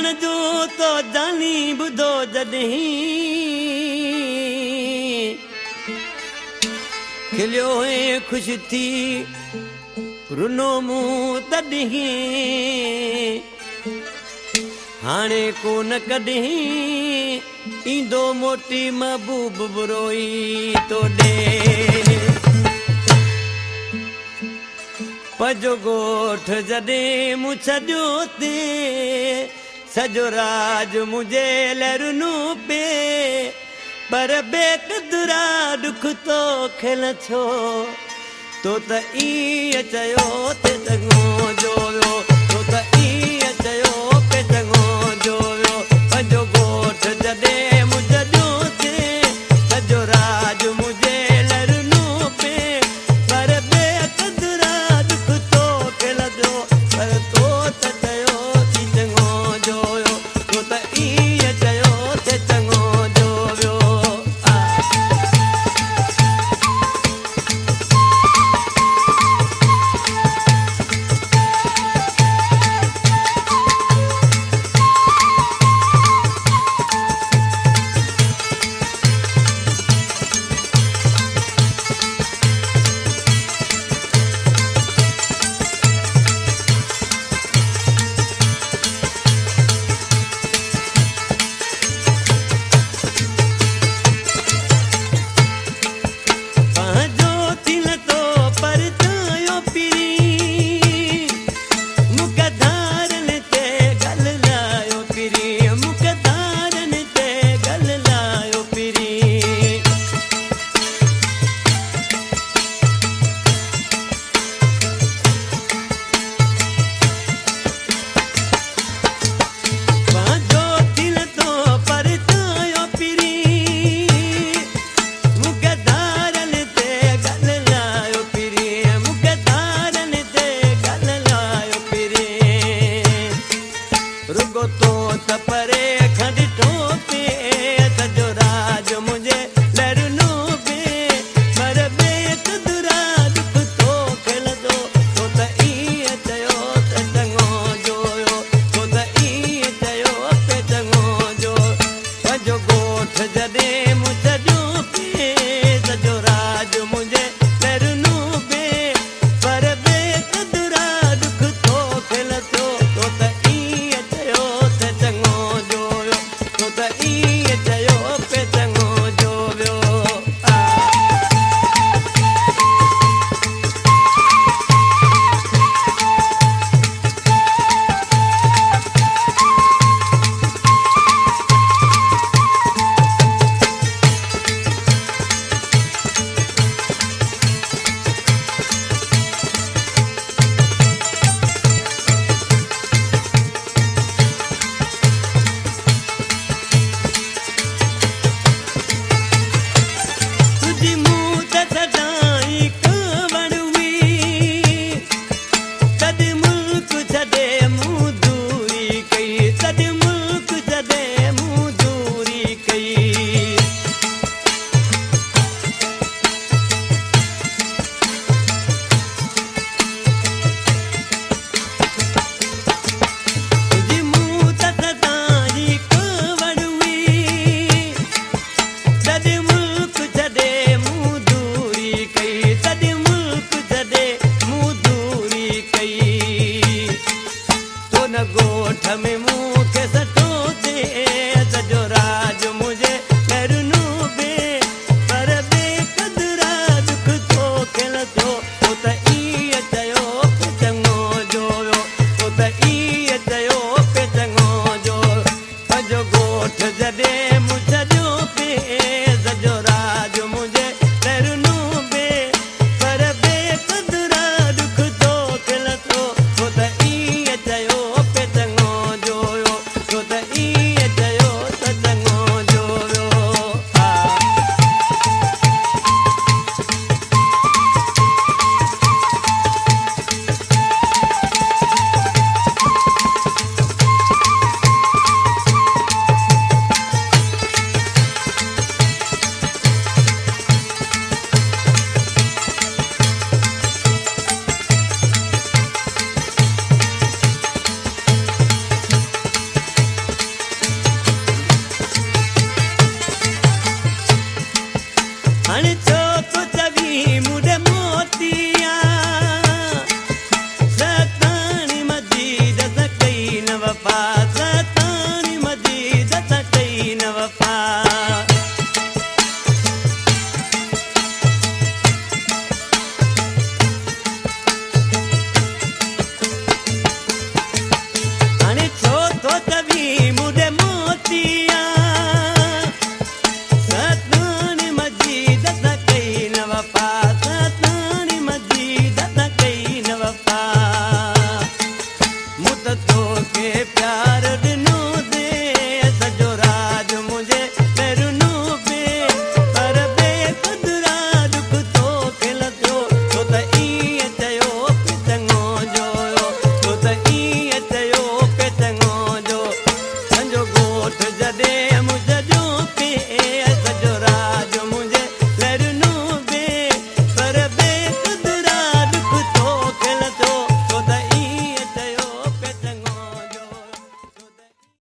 ॼाण जो तो जानी ॿुधो जॾहिं खिलियो ऐं ख़ुशि थी रुनो मूं तॾहिं हाणे कोन कॾहिं ईंदो मोटी महबूब बुरोई तो ॾे पजो ॻोठ जॾहिं मूं छॾियो ते सॼो राज मुंहिंजे लहरुनो पे पर बेक़दुरा दुख तो खेल छो तो त ईअं चयो ते चङो जो वियो तो त ईअं चयो पे चङो जो वियो पंहिंजो ॻोठ जॾहिं मूं छॾियो ते सॼो राज मुंहिंजे लहरुनो पे पर बेक़दुरा दुख तो खेल छो पर तो त चयो थी चङो जो वियो तो त ईअं चयो ते चङो जो वियो जॾहिं मूं छॾियो पे